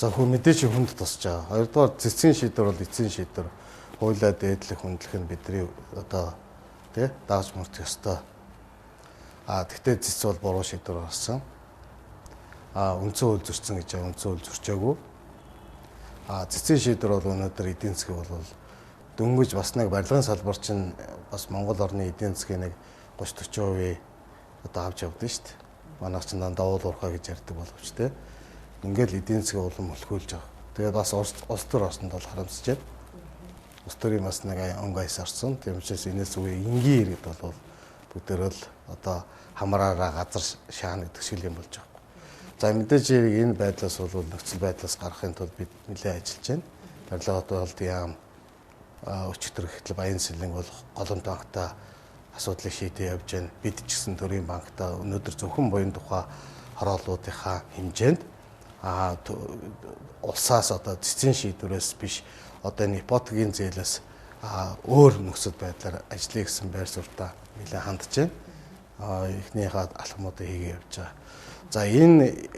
За хүн мэдээж хүнд тусч байгаа. Хоёрдугаар цэцгийн шийдвэр бол эцсийн шийдвэр. Хуулиа дээдлэх хүндлэх нь бидний одоо тий дааж мөрдөх ёстой. Тэгтээ цэц бол буруу шийдвэр гаргасан. Үндсэн хууль зөрчсөн гэж байгаа, үндсэн хууль зөрчөөгүй. Цэцгийн шийдвэр бол өнөөдөр эдийн засгийг бол дөнгөж бас нэг барилгын салбар чинь бас Монгол орны эдийн засгийн нэг 30-40% одоо авч явдаг шүү дээ. Манайх чинь дандаа уул уурхай гэж ярьдаг боловч тий. Ингээл эдийн засгийн улам хөлхүүлж байгаа. Тэгээд бас улс төр орсонд бол харамсаж байна. Улс төрийн бас нэг онгойс орсон. Тийм учраас энэс үе энгийн иргэд бол бүгдээрээ л одоо хамраараа газар шаана гэдэг шиг юм болж байгаа. За мэдээж энэ байдлаас бол нөхцөл байдлаас гарахын тулд бид нэлээд ажиллаж байна. Барилга бодлын яам өчигдөр ихтэл Баян Сэлэнг бол голомт банктай асуудлыг шийдэж явж байна. Бид ч гэсэн төрийн банктай өнөөдөр зөвхөн буян тухай хорооллуудынхаа хэмжээнд улсаас одоо цэцгийн шийдвэрээс биш одоо энэ ипотекийн зээлээс өөр нөхцөл байдлаар ажиллая гэсэн байр суурьтай нэлээд хандж байна. Эхнийхээ алхмуудыг хийгээ явж байгаа. За энэ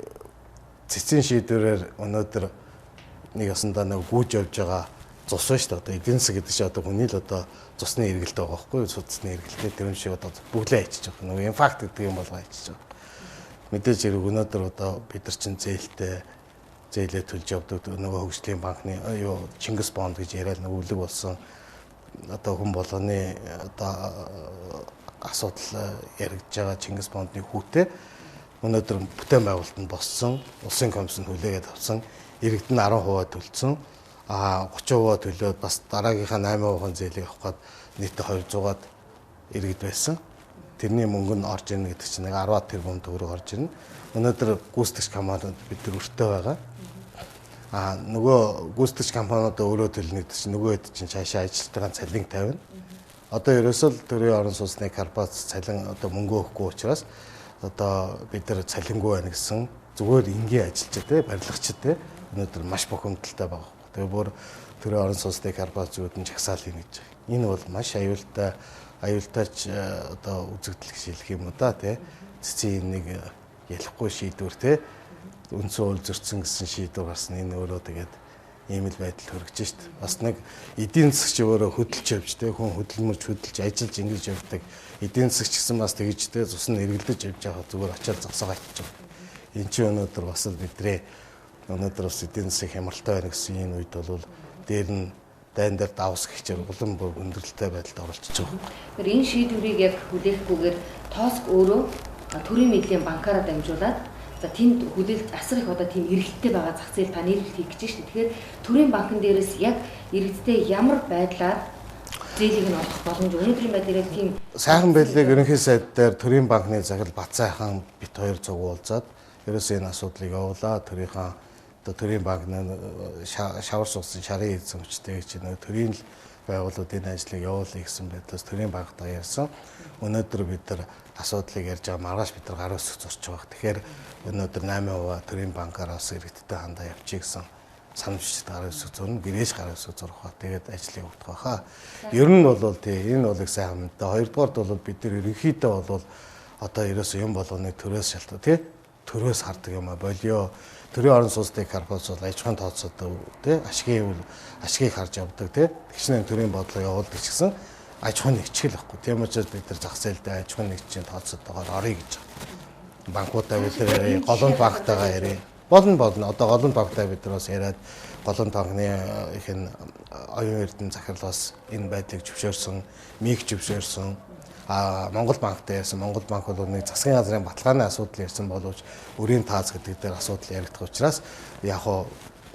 цэцгийн шийдвэрээр өнөөдөр нэг ясандаа нэг гүйж явж байгаа цус байна шүү дээ. Одоо эдийн засаг гэдэг чинь одоо хүний л одоо цусны эргэлт байгаа байхгүй юу? Судасны эргэлтээ тэр юм шиг одоо бүглээ хийчих жоох. Нөгөө инфаркт гэдэг юм болгоо хийчих жоох. Мэдээж хэрэг өнөөдөр одоо бид нар чинь зээлээ төлж явдаг нөгөө хөгжлийн банкны Чингис бонд гэж яриад нэг өвлөг болсон одоо хүн болгоны одоо асуудал яригдж байгаа Чингис бондны хүүтэй өнөөдөр бүтээн байгуулалтанд боссон, улсын комиссонд хүлээгээд авсан, иргэд нь 10% төлсөн, 30% төлөөд бас дараагийнхаа 8% зээлийг авах гээд нийтдээ 200-аад иргэд байсан. Тэрний мөнгө нь орж ирнэ гэдэг чинь нэг 10 тэрбум төгрөг орж ирнэ. Өнөөдөр гүйцэтгэгч компаниуд бид нар өртөө байгаа. Нөгөө гүйцэтгэгч компаниудаа өөрөө төлнө гэдэг чинь нөгөө хэд чинь цаашаа ажилтнаа цалин тавина. Одоо ерөөсөө л төрийн орон сууцны корпорац цалин одоо мөнгө өгөхгүй учраас одоо бид нар цалингүй байна гэсэн зүгээр энгийн ажилчид те барилгачид те өнөөдөр маш бохомдолтой байгаа. Тэгээ бүр төрийн орон сууцны корпорацууд нь жагсаал хийнэ гэж. Энэ бол маш аюултайч одоо үзэгдэл гэж хэлэх юм уу да тий. Цэцгийн нэг ялахгүй шийдвэр тий. Үндсэн хууль зөрчсөн гэсэн шийдвэр гарсан энэ өөрөө тэгээд ийм л байдал хүрэж шít. Бас нэг эдийн засгч өөрөө хөдөлж явж тий. Хүн хөдөлмөрч хөдөлж ажиллаж ингэж явдаг. Эдийн засгч гэсэн бас тэгж тий. Цус нь эргэлдэж явж байгаа зүгээр очиад зогсоогоо ичиж байгаа. Энд чинь өнөөдөр бас л бидний өнөөдөр бас эдийн засгийн хямралтай байна гэсэн энэ үед бол дээр нь дайн дээр давс гихчээр улам бүр өндөрлөлтэй байдалд оролцож байгаа. Тэгэхээр энэ шийдвэрийг яг хүлээхгүйгээр тооск өөрөө төрийн мэдлийн банкаараа дамжуулаад за тэнд хүлээлт асар их одоо тийм эргэлттэй байгаа зах зээл та нийлүүлэлт хийх гэж байна шүү дээ. Тэгэхээр төрийн банкн дээрээс яг иргэдтэй ямар байдлаар зээлийг нь олох боломж өнөөдрийн байдлаар тийм сайхан байдлыг ерөнхий сайд дээр төрийн банкны захирал Бат сайхан бит хоёр цугуулзаад ерөөсөө энэ асуудлыг явуулаа. Төрийн банкны шавар суусан шарын эзэмштэй гэж нэг төрийн байгууллагууд энэ ажлыг явуулъя гэсэн байдлаас төрийн банктай ярьсан. Өнөөдөр бид нар асуудлыг ярьж байгаа маргааш бид нар гар өсөх зурч байгаа. Тэгэхээр өнөөдөр 8% төрийн банкараас иргэдтэй хандаа явчих гэсэн санамжчд гар өсөх зурна, гэрээж гар өсөх зурх ба тэгээд ажлыг өгдөх байхаа. Ер нь бол тий энэ бол их сайн юмтай. Хоёрдугаард бол бид нар ерөнхийдөө бол одоо ерөөсөө юм болгоны төрөөс шалтгаан тий төрөөс хардаг юм а болио. Төрийн орон сууцны корпорац бол аж ахуйн тооцоотой тий ашгийг харж явдаг тий тэгшнээ төрийн бодлого явуулдаг ч гэсэн аж ахуйн нэгтгэл байхгүй. Тийм учраас бид нар зах зээлдээ аж ахуйн нэгжийн тооцоотойгоор орё гэж байна. Банкуудаа бид нар голомт банктайгаа ярив. Болно. Одоо голомт банктай бид нар бас яриад голомт банкны их энэ оюун эрдэнэ захирлаас энэ байдлыг зөвшөөрсөн, миг зөвшөөрсөн. Монгол банктай ярьсан. Монгол банк бол нэг засгийн газрын баталгааны асуудал ярьсан боловч өрийн тааз гэдэг дээр асуудал яригдах учраас яг хоо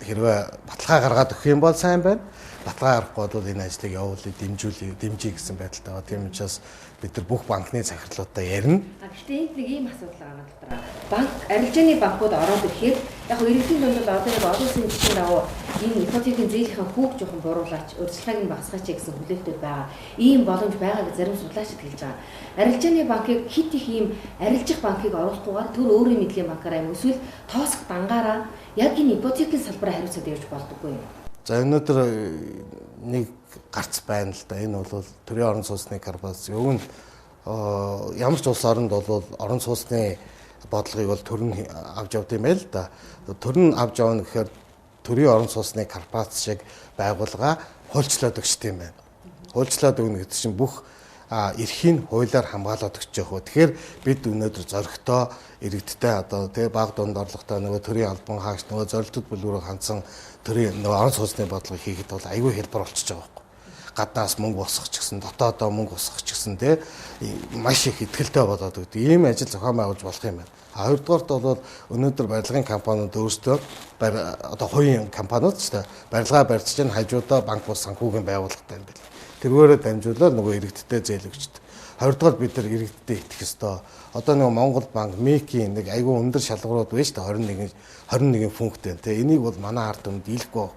хэрвээ баталгаа гаргаад өгөх юм бол сайн байна. Баталгаа гарахгүй бол энэ ажлыг явуулъя, дэмжиж гэсэн байдалтай байгаа. Тийм учраас бид нар бүх банкны захирлуудаа ярина. Гэхдээ энд нэг ийм асуудал байгаа юм байна. Банк арилжааны банкуд ороод ирэхээр яг иргэдийн дунд бол одоо нэг олон улсын жишээ дагуу энэ ипотекийн зээлийнхаа хүүг жоохон буруулаач, урьдчилгааг нь багасгаач гэсэн хүлээлтүүд байгаа. Ийм боломж байгаа гэж зарим судлаачид хэлж байгаа. Арилжааны банкыг хит их ийм арилжих банкыг оруулахгүйгээр төр өөрийн мэдлийн банкаараа юм эсвэл тооск дангаараа яг энэ ипотекийн салбараа хариуцаад явж болдоггүй юм. За өнөөдөр нэг гарц байна л да. Энэ бол төрийн орон сууцны корпорац өвн ямар ч улс оронд бол орон сууцны бодлогыг бол төр нь авч явд юм байл да. Төр нь авч явна гэхээр төрийн орон сууцны корпорац шиг байгууллага хуульчлаад өгч тийм байна. Хуульчлаад өгнө гэдэг чинь бүх эрхийг хуулиар хамгаалаад өгч явах. Тэгэхээр бид өнөөдөр зоригтой иргэдтэй одоо тэгээ баг дунд орлоготой нөгөө төрийн албан хаагч нөгөө зорилтууд бүлгүүрөөр хандсан төрийн нөгөө орон сууцны бодлогыг хийхэд бол аюул хэлбэр болчихж байгаа байхгүй. Гаднаас мөнгө босгох ч гэсэн дотоодоо мөнгө босгох ч гэсэн те маш их ихтгэлтэй болоод өгдөг. Ийм ажил зохион байгуулж болох юм байна. Хоёрдугаарт бол өнөөдөр барилгын компаниуд өөрсдөө одоо хувийн компаниуд ч барилгаа барьж чинь хажуудаа банк бус санхүүгийн байгууллагатай юм байна. Тэргээрээ дамжуулаад нөгөө иргэдтэй зээл өгчдөг. Хоёрдугаар бид нар иргэдтэй итгэх ёстой. Одоо нөгөө Монгол банк МИК-ийн нэг айгүй өндөр шалгуурууд байна шүү дээ 21 функтэй те. Энийг бол манай ард түмэнд дийлэхгүй байна.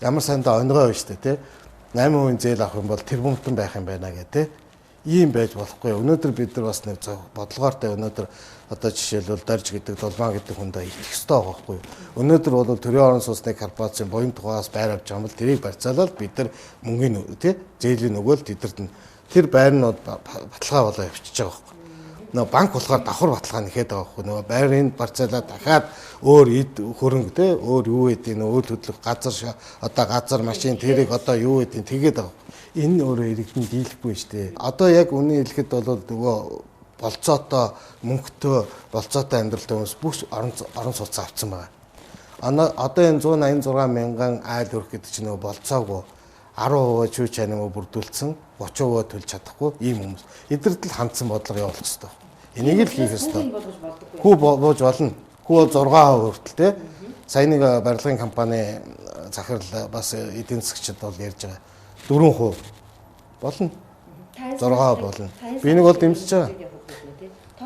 Ямар сандаа онгой байна шүү дээ те. 8% зээл авах юм бол тэр бүмтэн байх юм байна гэх те. Ийм байж болохгүй. Өнөөдөр бид нар бас нэг бодлогоортой өнөөдөр одоо жишээлбэл Дорж гэдэг Долмаа гэдэг хүндээ итгэх ёстой байгаа байхгүй юу. Өнөөдөр бол төрийн орон сууцны корпорацийн буян тухаас байр авч байгаа юм бол тэрийг барьцаалаад бид нар мөнгөний тий зээлийн өгөөл тэдэрд нь тэр байрнууд баталгаа болоо явчихж байгаа байхгүй. Нөгөө банк болохоор давхар баталгаа нэхэд байгаа байхгүй. Нөгөө байрыг барьцаалаад дахиад өөр эд хөрөнгө тий өөр юу гэдэг нь өөр хөдлөх газар машин тэрийг одоо юу гэдэг нь тэгээд байгаа. Энэ өөрөө иргэдэнд дийлэхгүй шүү дээ. Одоо яг үнэн хэлэхэд бол нөгөө болцоотой мөнгөтэй болцоотой амьдралтай хүмүүс бүх орон сууц авцсан байгаа. Одоо энэ 186 мянган айл өрх гэдэг чинь нөгөө болцоогүй 10% чүү чанаа бүрдүүлсэн 30% төлж чадахгүй ийм хүмүүс. Эдгэрд л хандсан бодлого явуулах хэрэгтэй. Энийг л хийх хэрэгтэй. Хүү бууж болно. Хүү бол 6% хүртэл те. Сайн нэг барилгын компани захирал бас эдийн засгчид бол ярьж байгаа. 4% болно. 6% болно. Би нэг бол дэмжиж байгаа.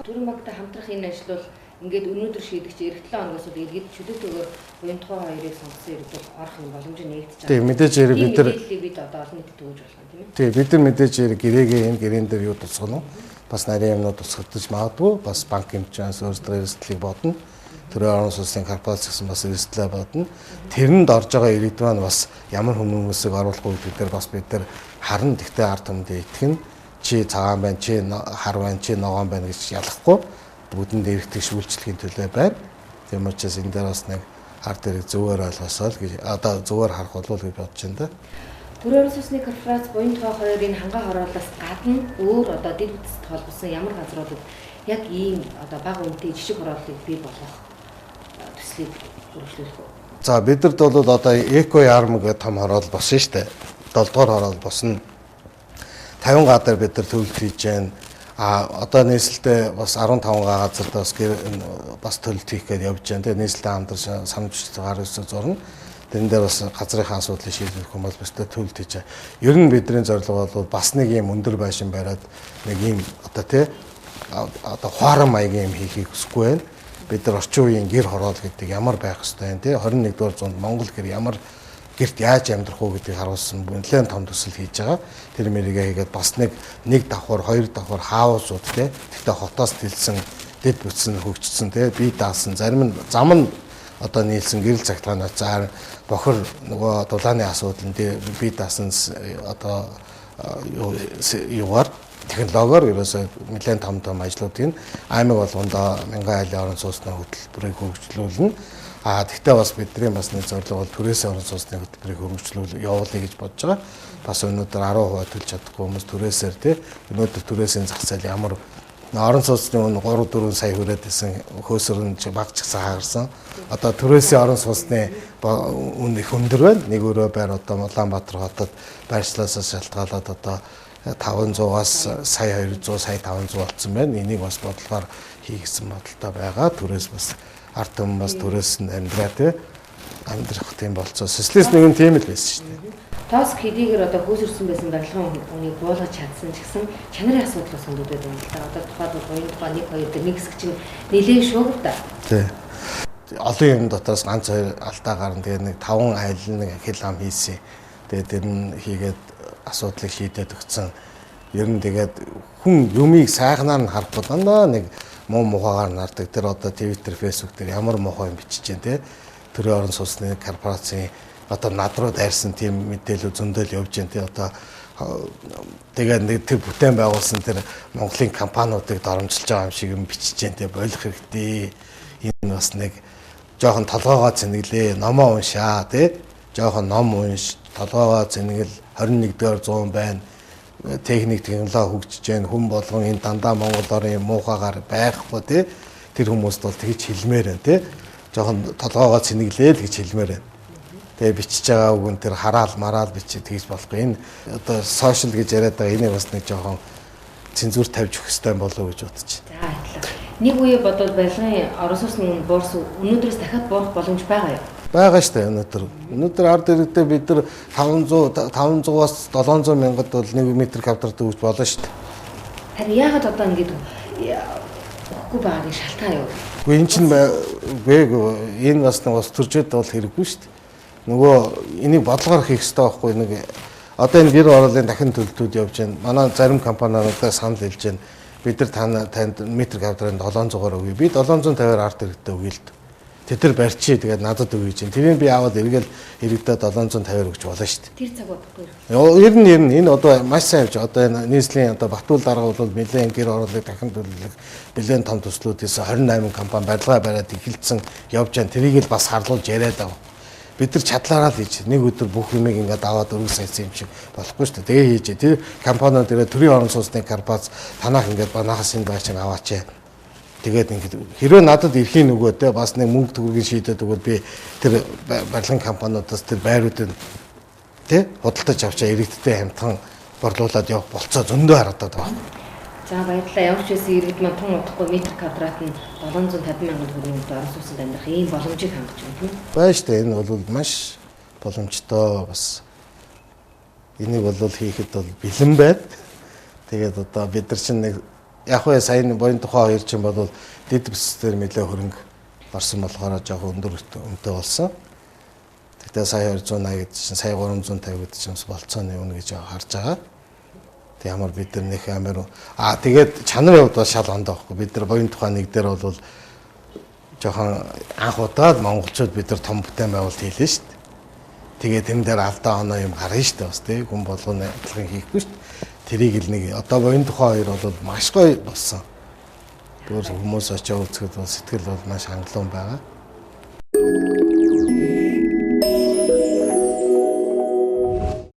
Төрийн банктай хамтрах энэ ажил бол ингээд өнөөдөр шийдэгч эх 7 хоногоос бол иргэд чөлөөтэйгээр буян тухай хоёрыг сонгосон иргэд бол орох юм боломж нэгдэж байгаа. Тийм мэдээж хэрэг бид нар бид одоо олон нийтэд төгөөж болно тийм ээ. Тийм бид нар мэдээж хэрэг гэрээгээ энэ гэрээн дээр юу тусгах нь бас нарийн юмнууд тусгагдаж магадгүй бас банк хэмжээс өөрсдөө эрсдлийг бодно. Төрийн орон сууцны корпорац гэсэн бас эрсдлээ бодно. Тэрэнд орж байгаа иргэд маань бас ямар хүмүүсийг оруулах вэ гэдгээр бас бид нар харна. Тэгтээ ард түмэд итгэн чи цагаан байна, чи хар байна, чи ногоон байна гэж ялахгүй бүдэнд эргэтгэх шүүлчлэгийн төлөө байна. Тийм учраас энэ дээр бас нэг ард ирэг зөвөр ойлгосоо л гэж одоо зөвөр харах болов гэж бодож байна да. Төрийн орон сууцны корпорац буян тухай хоёрын хангаа хороолоос гадна өөр одоо дэд бүтцэд холбосон ямар газруудад яг ийм одоо бага үнэтэй жижиг хорооллыг бий болгох төслийг өргөжлүүлэх үү? За бидэрд бол одоо эко ярм гэх том хороол болсон шүү дээ. 7 дугаар хороол босно. 50 гадар бид нар төлөлт хийж байна. Одоо нийслэлдээ бас 15 газар бас төлөлт хийх гээд явж байна. Тэгээ нийслэлтэй хамтарч санамжчд гар үсэг зурна. Тэрэн дээр бас газрынхаа асуудлыг шийдвэрлэх юм бол бистэ төлөлт хийж байгаа. Ер нь бидний зорилго бол бас нэг юм өндөр байшин бариад нэг юм одоо хуаран маягийн юм хийхийг хүсэхгүй байна. Бид нар орчин үеийн гэр хороол гэдэг ямар байх ёстой юм те 21-р зуунд Монгол гэр ямар гэрт яаж амьдрах уу гэдгийг харуулсан нэлээд том төсөл хийж байгаа. Тэр мэрийгээ хийгээд бас нэг давхар, хоёр давхар хаусууд те. Тэгтээ хотоос дэлсэн, дэд бүтсэн хөгжсөн те. Бие даасан, зарим нь зам нь одоо нийлсэн гэрэл цагтгаанаа заар бохор нөгөө дулааны асуудал нь бие даасан одоо юугаар технологиор ерөөсөө нэлээд том ажлуудыг аймаг болгондоо мянган айлын орон сууцны хөтөлбөрийг хөгжлүүлнэ. Тэгтээ бас бидний бас нэг зорилго бол түрээсээ орон сууцны хөтөлбөрийг хөгжлүүл явуулъя гэж бодож байгаа. Бас өнөөдөр 10% төлж чадахгүй хүмүүс түрээсээр тий өнөөдөр түрээсийн зах зээл ямар орон сууцны үн 3-4 сая хүрээд исэн хөөсөрн багчсан хаагарсан. Одоо түрээсийн орон сууцны үн их өндөр байна. Нэг өрөө байр одоо Улаанбаатар хотод байршлаасаа шалтгаалаад одоо 500-аас сая 200, сая 500 болцсон байна. Энийг бас бодлогоор хийгдсэн бодолтой байгаа. Түрээс бас ард түмэн бас түрээс нь амьдрах тийм болцоо. Социалист нэг нь тийм л байсан шүү дээ. Тос хэдийгээр одоо хөөсөрсөн байсан барилгын үнийг буулгаж чадсан ч гэсэн чанарын асуудал сондод байдаг юм л да. Одоо тухайд буян тухай 1 2 дээр нэг хэсэг чинь нэлээд шуугар да. Тий. Олон юм дотроос ганц хоёр алдаа гарна. Тэгээ нэг 5 айл нэг хил ам хийсэн. Тэгээ тэр нь хийгээд асуудлыг шийдээд өгсөн. Ер нь тэгээд хүн юмыг сайхнаар нь харахгүй дандаа нэг муу мухагаар нардаг. Тэр одоо Twitter, Facebook дээр ямар муухай юм бичиж जैन те. Төрийн орон сууцны корпорацийн одоо над руу дайрсан тийм мэдээлэл зөндөл явж जैन те. Одоо тэгээд нэг тэр бүтээн байгуулсан тэр Монголын компаниудыг доромжилж байгаа юм шиг юм бичиж जैन тэ болох хэрэгтэй. Энэ бас нэг жоохон толгоогоо зэнгэлээ, номоо уншаа тий. Жоохон ном унш, толгоогоо зэнгэл 21-р зуун байна. Техник технологи хөгжиж байна. Хүн болгон энэ дандаа Монгол орны муухагаар байхгүй тий. Тэр хүмүүст бол тэгж хэлмээр байна тий. Жоохон толгоогоо зэнгэлээ л гэж хэлмээр байна. Тэгээ бичиж байгаа үг нь тэр хараал мараал бичиж тэгж болохгүй. Энэ одоо сошиал гэж яриад байгаа энийг бас нэг жоохон цензур тавьж өгөх хэрэгтэй болов уу гэж бодож байна. За баярлалаа. Нэг үе бодвол барилгын орон сууцны буурс өнөөдрөөс дахиад буурах боломж байгаа юу? Байгаа шүү дээ өнөөдөр. Өнөөдөр ард иргэдээ бид нар 500-аас 700 мянгад бол 1 м квадрат өгч болно шүү дээ. Харин яагаад одоо ингэж өгөхгүй байгаагийн шалтгаан юу? Гэхдээ эн чинь энэ бас нэг бас төржөөд бол хэрэггүй шүү дээ. Нөгөө энийг бодлогоор хийх хэрэгтэй байхгүй нэг одоо энэ гэр ороолын дахин төлөлтүүд явж байна. Манай зарим компаниудаа санал хэлж байна. Бид нар танд метр квадрын 700-аар өгье. Би 750-аар арт иргэдэд өгье л дээ. Тэд нар барьчих тэгээд надад өгье чинь. Тэрийг би аваад эргээл иргэдэд 750-аар өгч болно шүү дээ. Тэр цаг бодохгүй. Ер нь энэ одоо маш сайн явж одоо энэ нийслэлийн одоо Батүл дарга бол нэлээд гэр ороолыг дахин төлөвлөх нэлээд том төслүүдээс 28 компани барилгаа бариад эхэлсэн явж байна. Тэрийг л бас харлуулж яриад байгаа. Бид нар чадлаараа л хийж нэг өдөр бүх юмыг ингээд аваад өргөс сайсан юм шиг болохгүй шүү дээ. Тэгээ хийж тэр компаниуд дээр төрийн орон сууцны корпорац танах ингээд банахаас энэ байшин аваач. Тэгээд ингээд хэрвээ надад эрхийн нөгөөтэй бас нэг мөнгө төгрөгийн шийдэд өгвөл би тэр барилгын компаниудаас тэр байруудыг тий худалдаж авчаа иргэдтэй хамтхан борлуулад явах болцоо зөндөө харагдаад байна. За баярлалаа. Ямар ч байсан иргэд маань тун удахгүй метр квадрат нь 750 мянган төгрөгийн орон сууцнд амьдрах ийм боломжийг хангаж байна. Байна шүү дээ. Энэ бол маш боломжтой бас энийг бол хийхэд бол бэлэн байна. Тэгээд одоо бид нар чинь нэг яг уу сайн боён тухай хоёр чинь бол дэд бүсээр нэлээ хөрөнгө орсон болохоор жоохон өндөр өмтэй болсон. Тэгтээ сая 280 гэдэг чинь сая 350 гэдэг чинь болцооны үнэ гэж харж байгаа. Тэг ямар бид нар нөх амар тэгээд чанарын хувьд бас шал ондоо байхгүй. Бид нар боён тухай нэг дээр бол жоохон анх удаад монголчууд бид нар том бүтээн байгуулалт хийлээ шүү дээ. Тэгээд энэ дээр алдаа оноо юм гарна шүү дээ бас тий хүн болгоны адилхан хийхгүй шүү дээ. Тэрийг л нэг одоо боён тухай хоёр бол маш гоё болсон. Тэгвэл хүмүүс очиж үзэхэд бол сэтгэл бол маш хангалуун байгаа.